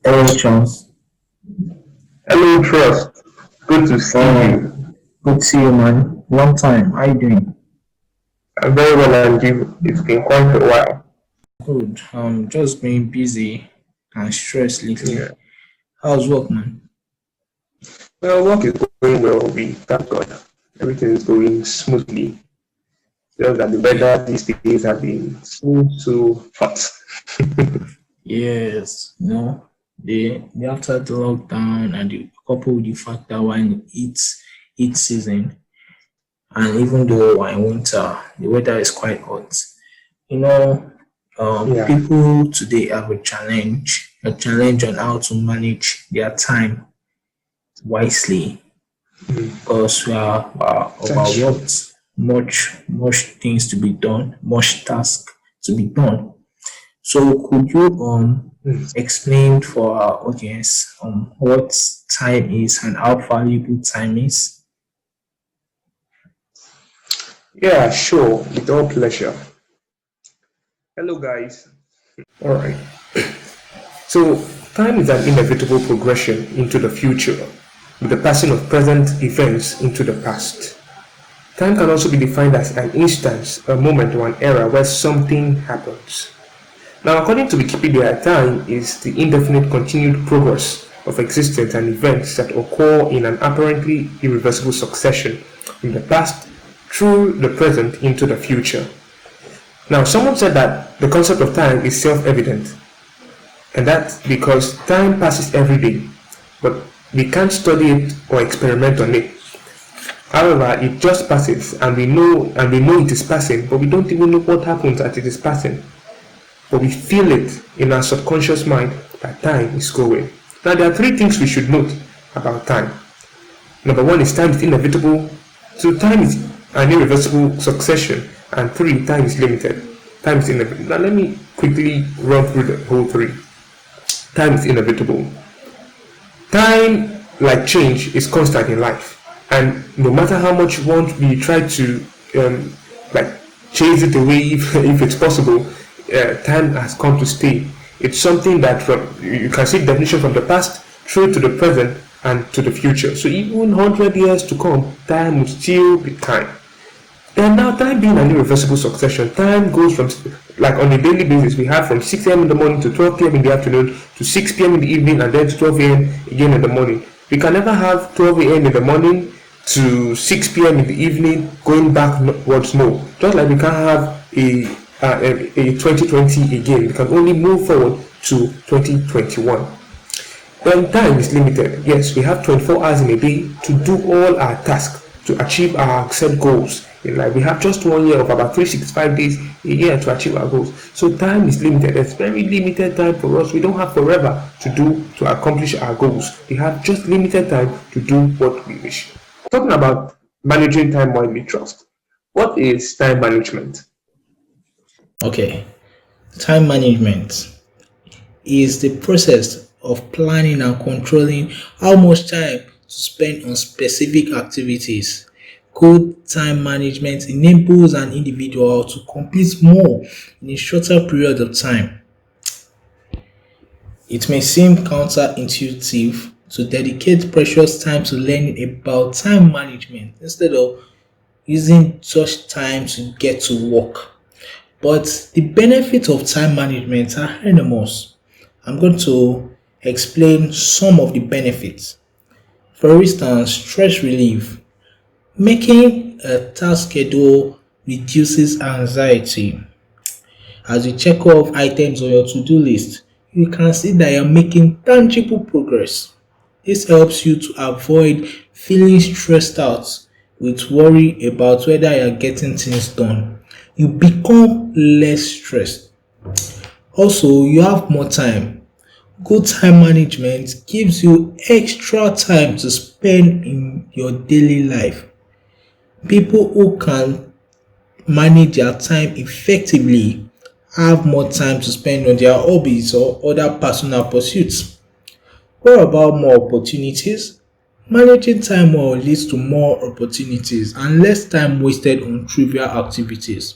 Hello, Charles. Hello, Trust. Good to see Oh, you. good to see you, man. Long time. How you doing? I'm very well, and you? It's been quite a while. Good. Just been busy and stressed lately. Yeah. How's work, man? Well, work is going well. We thank God. Everything is going smoothly. Just that the Yeah. weather these days have been so hot. Yes. The after the lockdown and the couple with the fact that we're in heat season, and even though we're in winter, the weather is quite hot. You know, Yeah. people today have a challenge on how to manage their time wisely because we are That's true. overworked, much things to be done, much task to be done. So could you Mm. explain for our audience what time is and how valuable time is? Yeah, sure. With all pleasure. Hello, guys. All right. So, time is an inevitable progression into the future, with the passing of present events into the past. Time can also be defined as an instance, a moment, or an era where something happens. Now, according to Wikipedia, time is the indefinite continued progress of existence and events that occur in an apparently irreversible succession from the past through the present into the future. Now, someone said that the concept of time is self evident, and that's because time passes every day, but we can't study it or experiment on it. However, it just passes, and we know it is passing, but we don't even know what happens as it is passing. But we feel it in our subconscious mind that time is going. Now, there are three things we should note about time. Number one is time is inevitable. Two, time is an irreversible succession. And three, time is limited. Time is inevitable. Now, let me quickly run through the whole three. Time is inevitable. Time, like change, is constant in life, and no matter how much we try to like chase it away, if it's possible, time has come to stay. It's something that from you can see the definition from the past through to the present and to the future. So even 100 years to come, time will still be time. And now time being an irreversible succession, time goes from, like on a daily basis, we have from 6 a.m. in the morning to 12 p.m. in the afternoon to 6 p.m. in the evening and then to 12 a.m. again in the morning. We can never have 12 a.m. in the morning to 6 p.m. in the evening going backwards, no. Just like we can't have a 2020 again, we can only move forward to 2021. When time is limited, yes, we have 24 hours in a day to do all our tasks, to achieve our set goals in life. We have just 1 year of about 365 days a year to achieve our goals. So time is limited. There's very limited time for us. We don't have forever to accomplish our goals. We have just limited time to do what we wish. Talking about managing time wisely, Trust. What is time management? Okay, time management is the process of planning and controlling how much time to spend on specific activities. Good time management enables an individual to complete more in a shorter period of time. It may seem counterintuitive to dedicate precious time to learning about time management instead of using such time to get to work. But the benefits of time management are enormous. I'm going to explain some of the benefits. For instance, stress relief. Making a task schedule reduces anxiety. As you check off items on your to-do list, you can see that you're making tangible progress. This helps you to avoid feeling stressed out with worry about whether you're getting things done. You become less stressed. Also, you have more time. Good time management gives you extra time to spend in your daily life. People who can manage their time effectively have more time to spend on their hobbies or other personal pursuits. What about more opportunities? Managing time well leads to more opportunities and less time wasted on trivial activities.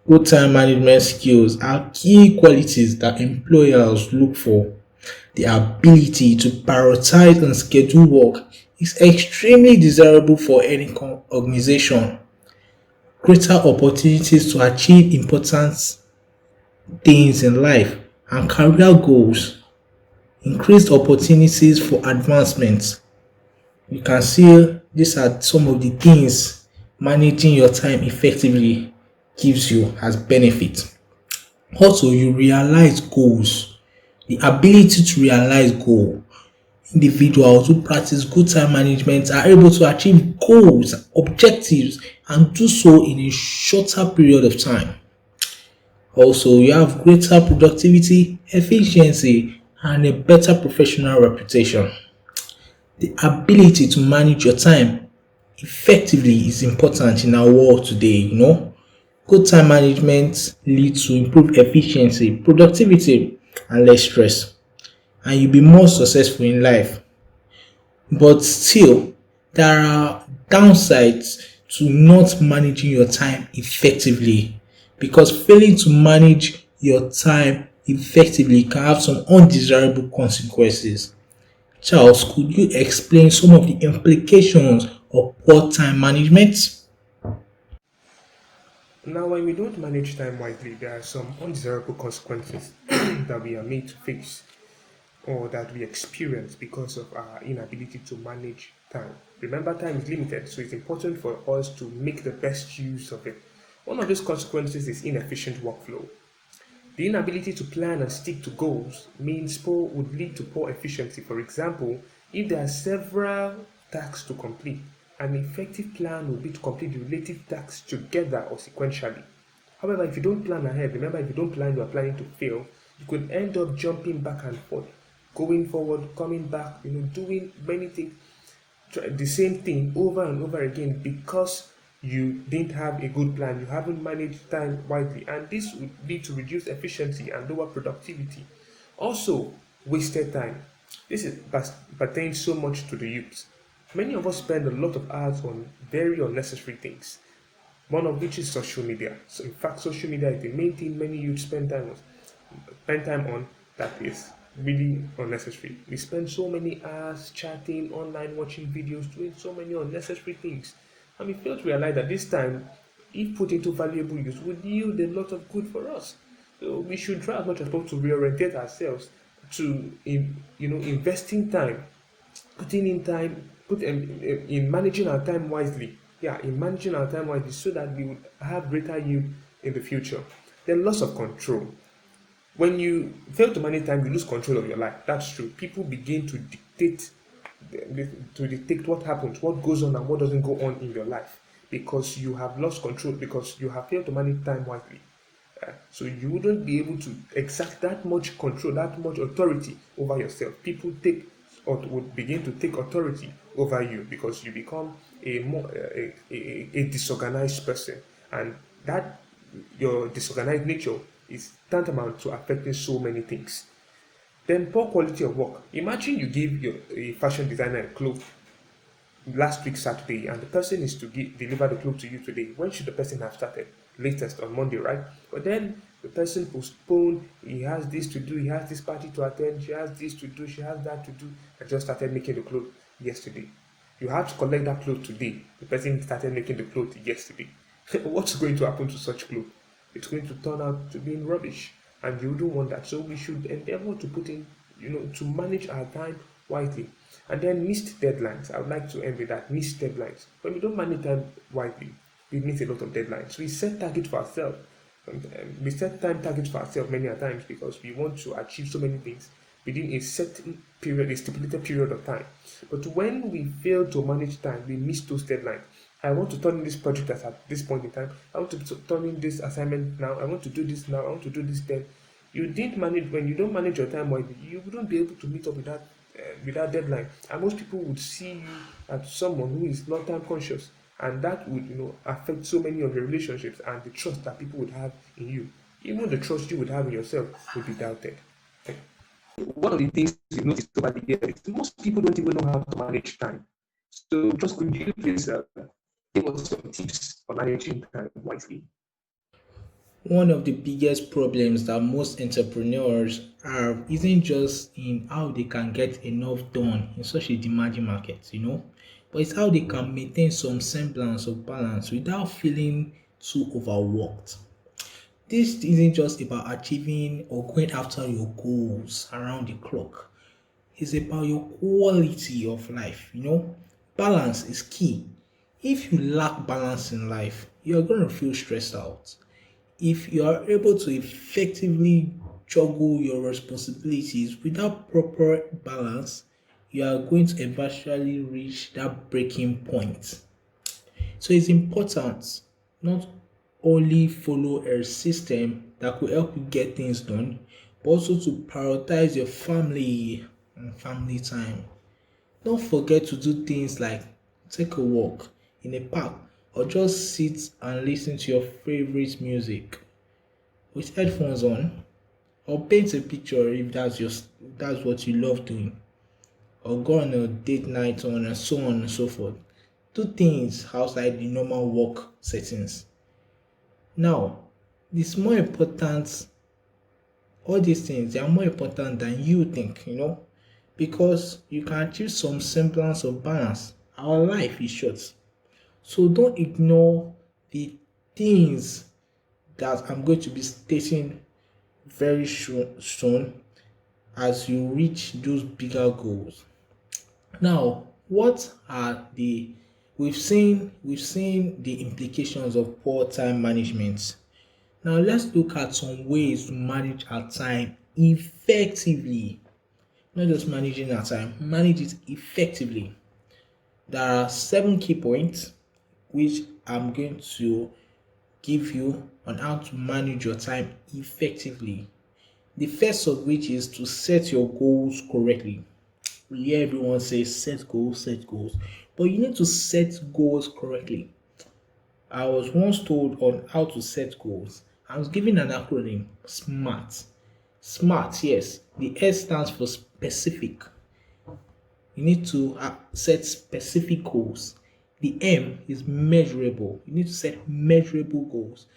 Good time management skills are key qualities that employers look for. The ability to prioritize and schedule work is extremely desirable for any organization. Greater opportunities to achieve important things in life and career goals, increased opportunities for advancement. You can see these are some of the things managing your time effectively gives you as benefit. Also, you realize goals. The ability to realize goal. Individuals who practice good time management are able to achieve goals, objectives, and do so in a shorter period of time. Also, you have greater productivity, efficiency, and a better professional reputation. The ability to manage your time effectively is important in our world today. Good time management leads to improved efficiency, productivity, and less stress, and you'll be more successful in life. But still, there are downsides to not managing your time effectively, because failing to manage your time effectively can have some undesirable consequences. Charles, could you explain some of the implications of poor time management? Now, when we don't manage time wisely, there are some undesirable consequences that we are made to face or that we experience because of our inability to manage time. Remember, time is limited, so it's important for us to make the best use of it. One of those consequences is inefficient workflow. The inability to plan and stick to goals means poor would lead to poor efficiency. For example, if there are several tasks to complete, an effective plan would be to complete the related tasks together or sequentially. However, if you don't plan ahead, remember if you don't plan, you are planning to fail, you could end up jumping back and forth, going forward, coming back, doing many things, the same thing over and over again because you didn't have a good plan, you haven't managed time wisely, and this would lead to reduced efficiency and lower productivity. Also, wasted time. Pertains so much to the youth. Many of us spend a lot of hours on very unnecessary things, one of which is social media. So in fact, social media is the main thing many youth spend time on that is really unnecessary. We spend so many hours chatting, online, watching videos, doing so many unnecessary things. And we fail to realize that this time, if put into valuable use, would yield a lot of good for us. So we should try as much as possible to reorientate ourselves to investing time, putting in time, put in managing our time wisely. Yeah, in managing our time wisely so that we would have greater yield in the future. Then loss of control. When you fail to manage time, you lose control of your life. That's true. People begin to dictate what happens, what goes on, and what doesn't go on in your life because you have lost control, because you have failed to manage time wisely. So you wouldn't be able to exert that much control, that much authority over yourself. People take or would begin to take authority over you because you become a disorganized person, and that your disorganized nature is tantamount to affecting so many things. Then poor quality of work. Imagine you give a fashion designer a cloth last week Saturday, and the person is to deliver the cloth to you today. When should the person have started? Latest on Monday, right? But then the person postponed. He has this to do. He has this party to attend. She has this to do. She has that to do. And just started making the clothes yesterday. You have to collect that cloth today. The person started making the clothes yesterday. What's going to happen to such clothes? It's going to turn out to be rubbish, and you don't want that. So we should endeavor to put in, to manage our time wisely. And then missed deadlines. I would like to end with that. Missed deadlines. When we don't manage time wisely, we miss a lot of deadlines. We set targets for ourselves. We set time targets for ourselves many a times because we want to achieve so many things within a certain period, a stipulated period of time. But when we fail to manage time, we miss those deadlines. I want to turn in this project at this point in time. I want to turn in this assignment now. I want to do this now. I want to do this then. You didn't manage when you don't manage your time wisely. You wouldn't be able to meet up with that deadline. And most people would see you as someone who is not time conscious, and that would affect so many of your relationships and the trust that people would have in you. Even the trust you would have in yourself would be doubted. One of the things we've noticed over the years is most people don't even know how to manage time. So, just could you please give us some tips for managing time wisely? One of the biggest problems that most entrepreneurs have isn't just in how they can get enough done in such a demanding market, but it's how they can maintain some semblance of balance without feeling too overworked. This isn't just about achieving or going after your goals around the clock. It's about your quality of life. Balance is key. If you lack balance in life, you're going to feel stressed out. If you are able to effectively juggle your responsibilities without proper balance, you are going to eventually reach that breaking point. So it's important not only follow a system that could help you get things done, but also to prioritize your family and family time. Don't forget to do things like take a walk in a park or just sit and listen to your favorite music with headphones on, or paint a picture if that's what you love doing, or go on a date night on and so on and so forth. Do things outside the normal work settings. Now, it's more important, all these things they are more important than you think, because you can achieve some semblance of balance. Our life is short. So don't ignore the things that I'm going to be stating very soon as you reach those bigger goals. Now, what are the we've seen the implications of poor time management. Now let's look at some ways to manage our time effectively. Not just managing our time, manage it effectively. There are 7 key points which I'm going to give you on how to manage your time effectively. The first of which is to set your goals correctly. We hear everyone say set goals, set goals, but you need to set goals correctly. I was once told on how to set goals. I was given an acronym SMART. SMART, yes, the S stands for specific. You need to set specific goals. The M is measurable. You need to set measurable goals.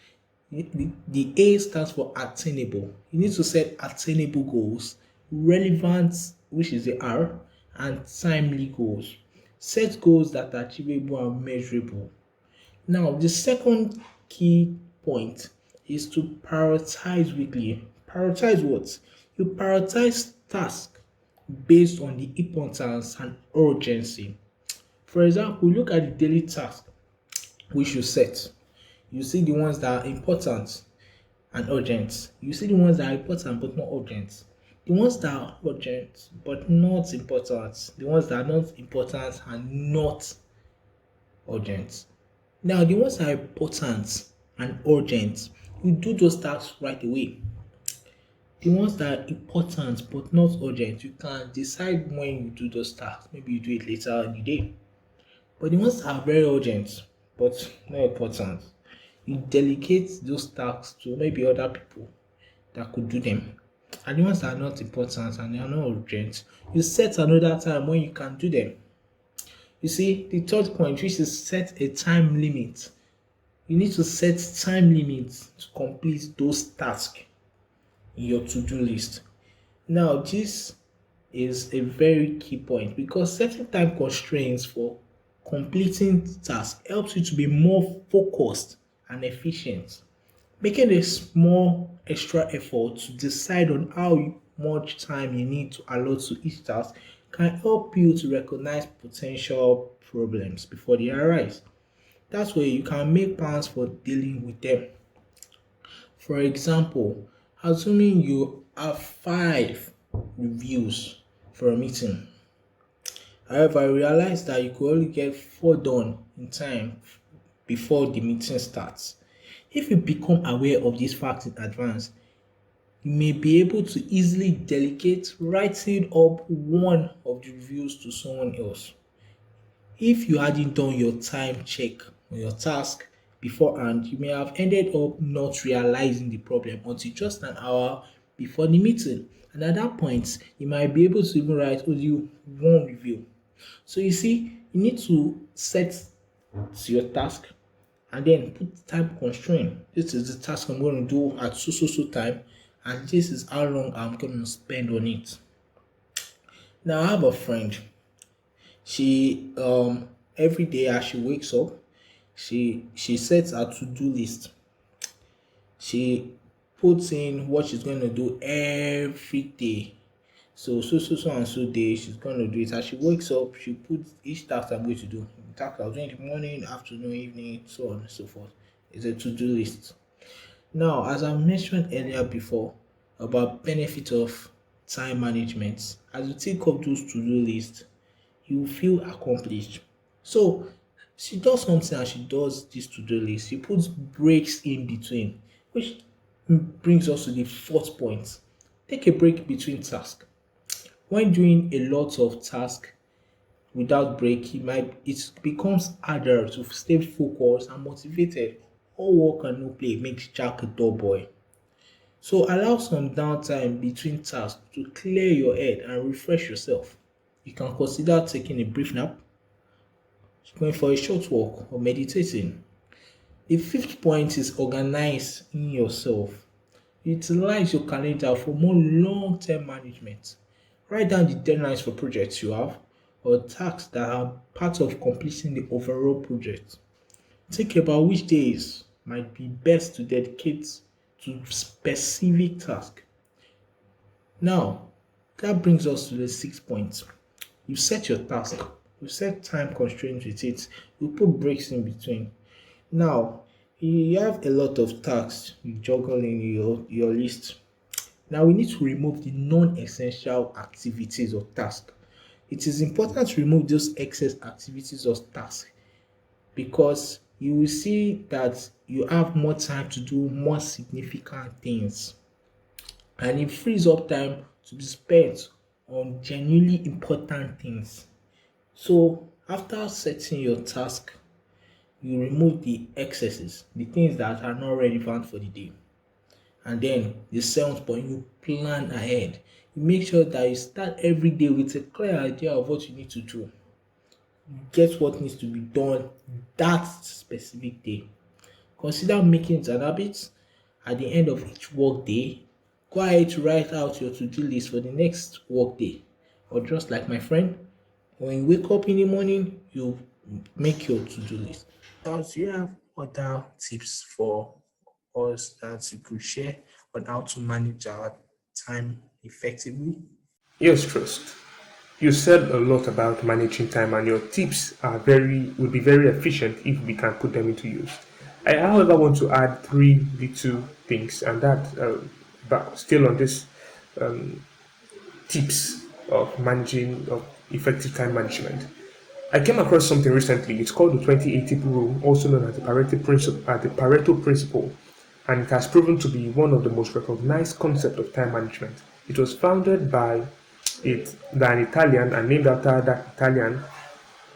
The A stands for attainable. You need to set attainable goals, relevant, which is the R, and timely goals. Set goals that are achievable and measurable. Now, the second key point is to prioritize weekly. Prioritize what? You prioritize tasks based on the importance and urgency. For example, look at the daily task which you set. You see the ones that are important and urgent. You see the ones that are important but not urgent. The ones that are urgent but not important. The ones that are not important and not urgent. Now, the ones that are important and urgent, you do those tasks right away. The ones that are important but not urgent, you can decide when you do those tasks. Maybe you do it later in the day. But the ones that are very urgent but not important, you delegate those tasks to maybe other people that could do them. And the ones that are not important and they are not urgent, you set another time when you can do them. You see, the third point, which is set a time limit. You need to set time limits to complete those tasks in your to-do list. Now, this is a very key point because setting time constraints for completing tasks helps you to be more focused and efficient. Making a small extra effort to decide on how much time you need to allot to each task can help you to recognize potential problems before they arise. That's where you can make plans for dealing with them. For example, assuming you have 5 reviews for a meeting. However, I realized that you could only get 4 done in time before the meeting starts. If you become aware of these facts in advance, you may be able to easily delegate writing up one of the reviews to someone else. If you hadn't done your time check on your task beforehand, you may have ended up not realizing the problem until just an hour before the meeting. And at that point, you might be able to even write only one review. So you see, you need to set your task and then put time constraint. This is the task I'm going to do at so so so time, and this is how long I'm going to spend on it. Now I have a friend. She every day as she wakes up, she sets her to do list. She puts in what she's going to do every day. So so and so day she's going to do it. As she wakes up, she puts each task I'm going to do. Task I'll do in the morning, afternoon, evening, so on and so forth. It's a to-do list. Now, as I mentioned earlier before about benefit of time management, as you take up those to-do lists, you feel accomplished. So she does something and she does this to-do list. She puts breaks in between, which brings us to the fourth point. Take a break between tasks. When doing a lot of tasks without break, it becomes harder to stay focused and motivated. All work and no play makes Jack a dull boy. So allow some downtime between tasks to clear your head and refresh yourself. You can consider taking a brief nap, going for a short walk, or meditating. The fifth point is organize in yourself. Utilize your calendar for more long term management. Write down the deadlines for projects you have or tasks that are part of completing the overall project. Think about which days might be best to dedicate to specific tasks. Now, that brings us to the sixth point. You set your task, you set time constraints with it, you put breaks in between. Now, you have a lot of tasks you juggle in your list. Now, we need to remove the non essential activities or tasks. It is important to remove those excess activities or tasks because you will see that you have more time to do more significant things and it frees up time to be spent on genuinely important things. So, after setting your task, you remove the excesses, the things that are not relevant for the day. And then the seventh point, you plan ahead. You make sure that you start every day with a clear idea of what you need to do. Get what needs to be done that specific day. Consider making it an habit at the end of each work day. Go ahead to write out your to-do list for the next work day. Or just like my friend, when you wake up in the morning, you make your to-do list. Now, do you have other tips for us that you could share on how to manage our time effectively? Yes, Trust. You said a lot about managing time, and your tips are very would be very efficient if we can put them into use. I, however, want to add three little things, and but still on this tips of managing of effective time management. I came across something recently. It's called the 2080 rule, also known as the Pareto principle, and it has proven to be one of the most recognized concepts of time management. It was founded by an Italian and named after that Italian,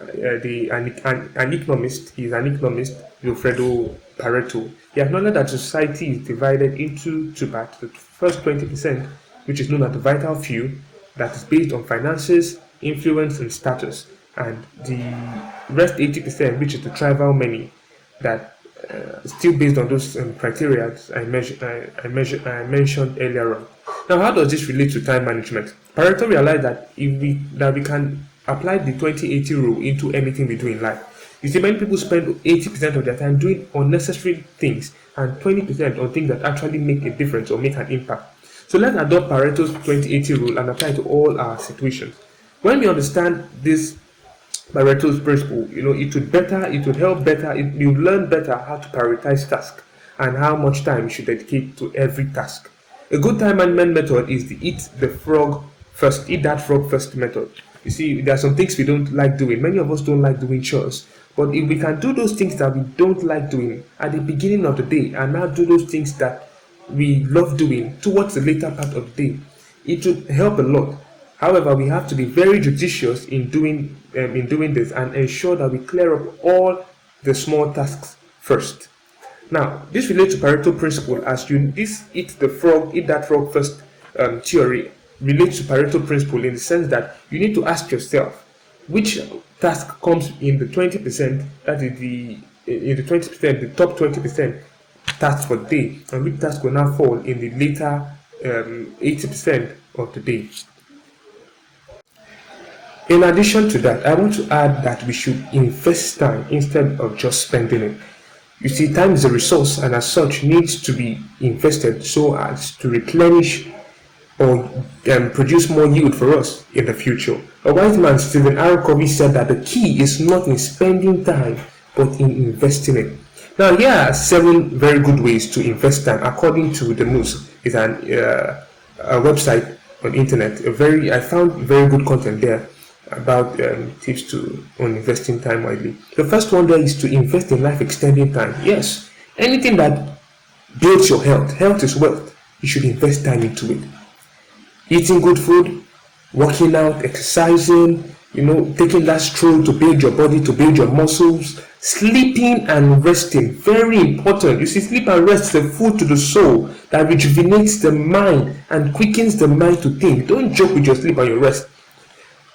an economist. He is an economist, Wilfredo Pareto. He acknowledged that society is divided into two parts. The first 20%, which is known as the vital few, that is based on finances, influence, and status, and the rest 80%, which is the trivial many, that still based on those criteria I mentioned earlier on. Now, how does this relate to time management? Pareto realized that we can apply the 2080 rule into anything we do in life. You see, many people spend 80% of their time doing unnecessary things and 20% on things that actually make a difference or make an impact. So let's adopt Pareto's 2080 rule and apply it to all our situations. When we understand this Pareto's principle, it would help better, you learn better how to prioritize tasks and how much time you should dedicate to every task. A good time management method is the eat that frog first method. You see, there are some things we don't like doing. Many of us don't like doing chores. But if we can do those things that we don't like doing at the beginning of the day and now do those things that we love doing towards the later part of the day, it would help a lot. However, we have to be very judicious in doing this and ensure that we clear up all the small tasks first. Now, this relates to Pareto principle as this eat that frog first theory relates to Pareto principle in the sense that you need to ask yourself which task comes in the 20% that is in the 20%, the top 20% task for the day, and which task will now fall in the later 80% of the day. In addition to that, I want to add that we should invest time instead of just spending it. You see, time is a resource and as such needs to be invested so as to replenish or produce more yield for us in the future. A wise man, Stephen R. Covey, said that the key is not in spending time but in investing it. Now, here are 7 very good ways to invest time according to the Moose. It's a website on internet. I found very good content there about tips on investing time widely. The first one there is to invest in life extending time. Yes, anything that builds your health. Health is wealth. You should invest time into it. Eating good food, working out, exercising, taking that stroll to build your body, to build your muscles, sleeping and resting, very important. You see, sleep and rest is the food to the soul that rejuvenates the mind and quickens the mind to think. Don't joke with your sleep and your rest.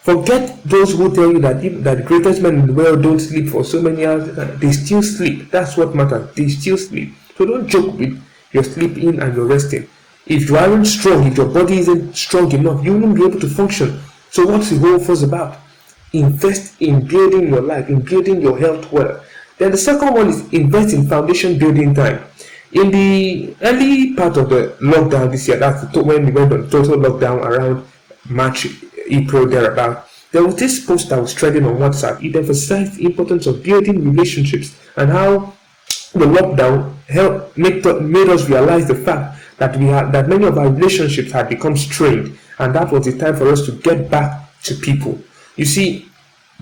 Forget those who tell you that the greatest men in the world don't sleep for so many hours. They still sleep. That's what matters. They still sleep. So don't joke with your sleeping and your resting. If you aren't strong, if your body isn't strong enough, you won't be able to function. So what's the whole fuss about? Invest in building your life, in building your health well. Then the second one is invest in foundation building time. In the early part of the lockdown this year, that's when we went on total lockdown around March, April, thereabout, there was this post that was trending on WhatsApp. It emphasized the importance of building relationships and how the lockdown made us realize the fact that many of our relationships had become strained, and that was the time for us to get back to people. You see,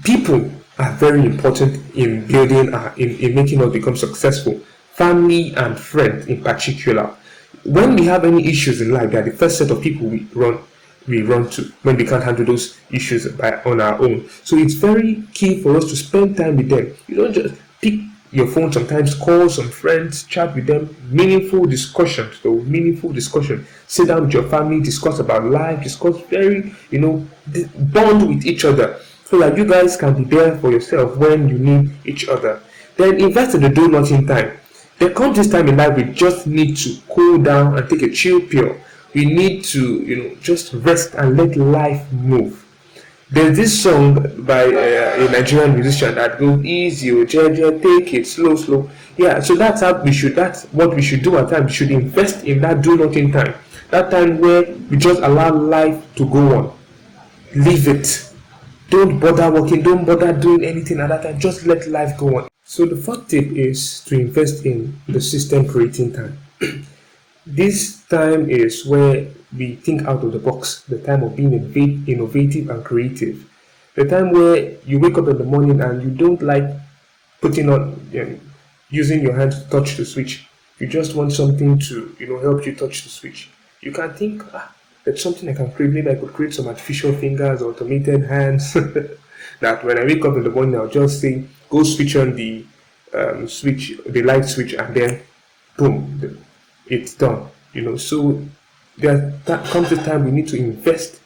people are very important in building, in making us become successful. Family and friends in particular. When we have any issues in life, they are the first set of people we run to when we can't handle those issues on our own. So it's very key for us to spend time with them. You don't just pick your phone, sometimes call some friends, chat with them, meaningful discussions. Sit down with your family, discuss about life, discuss bond with each other so that you guys can be there for yourself when you need each other. Then invest in the do nothing time. There comes this time in life we just need to cool down and take a chill pill. We need to, just rest and let life move. There's this song by a Nigerian musician that goes easy, Jeje, take it slow, slow. Yeah, so that's what we should do at times. We should invest in that do nothing time. That time where we just allow life to go on. Leave it. Don't bother working, don't bother doing anything at that time. Just let life go on. So the fourth tip is to invest in the system creating time. This time is where we think out of the box, the time of being innovative and creative. The time where you wake up in the morning and you don't like using your hands to touch the switch. You just want something to help you touch the switch. You can think, there's something I can create. Maybe I could create some artificial fingers or automated hands. That when I wake up in the morning, I'll just say, go switch on the light switch, and then boom, it's done. So that comes the time we need to invest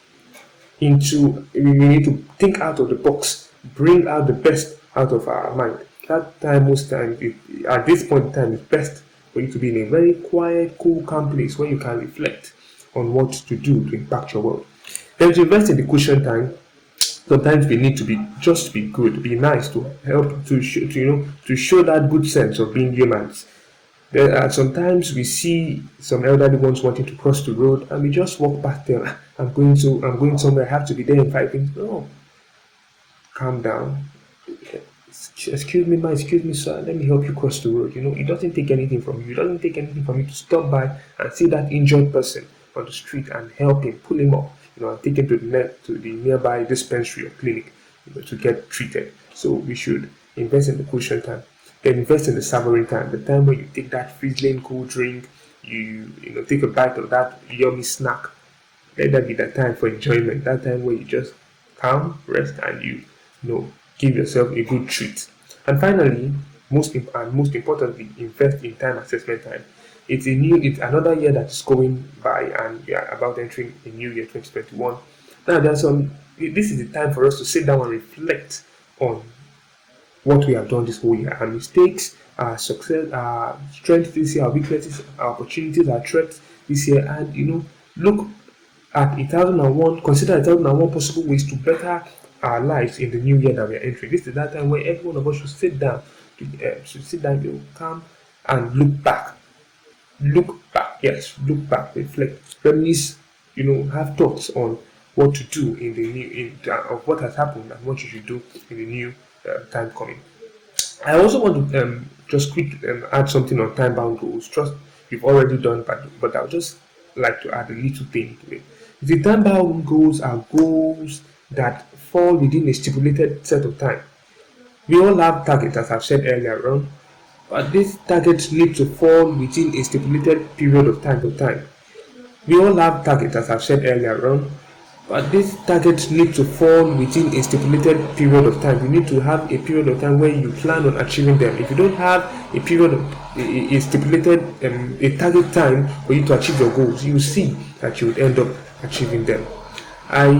into. We need to think out of the box, bring out the best out of our mind. That time, most times, at this point in time, it's best for you to be in a very quiet, cool, calm place where you can reflect on what to do to impact your world. Then to invest in the cushion time, sometimes we need to be good, be nice, to help to show that good sense of being humans. There are sometimes we see some elderly ones wanting to cross the road, and we just walk past them. I'm going somewhere. I have to be there in 5 minutes. No, calm down. Excuse me, ma. Excuse me, sir. Let me help you cross the road. It doesn't take anything from you. It doesn't take anything from you to stop by and see that injured person on the street and help him, pull him up, and take him to the nearby dispensary or clinic, to get treated. So we should invest in the cushion time. Then invest in the savoring time, the time where you take that frizzling cool drink, you take a bite of that yummy snack. Let that be that time for enjoyment. That time where you just calm, rest, and give yourself a good treat. And finally, most importantly, invest in time assessment time. It's another year that is going by, and we are about entering a new year, 2021. Now, this is the time for us to sit down and reflect on what we have done this whole year, our mistakes, our success, our strengths this year, our weaknesses, our opportunities, our threats this year, and look at 1001, consider 1001 possible ways to better our lives in the new year that we are entering. This is that time where every one of us should sit down, calm, and look back, reflect, reminisce, have thoughts on what to do in the new, of what has happened and what you should do in the new time coming. I also want to just quick add something on time bound goals. Trust you've already done, but I'll just like to add a little thing to it. The time bound goals are goals that fall within a stipulated set of time. We all have targets, as I've said earlier on, but these targets need to fall within a stipulated period of time. We all have targets, as I've said earlier on, but these targets need to fall within a stipulated period of time. You need to have a period of time where you plan on achieving them. If you don't have a period of a stipulated a target time for you to achieve your goals, you will see that you would end up achieving them. I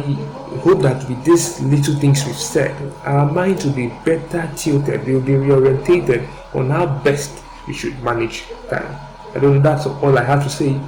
hope that with these little things we've said, our minds will be better tilted, they will be reorientated on how best we should manage time. I don't know, that's all I have to say.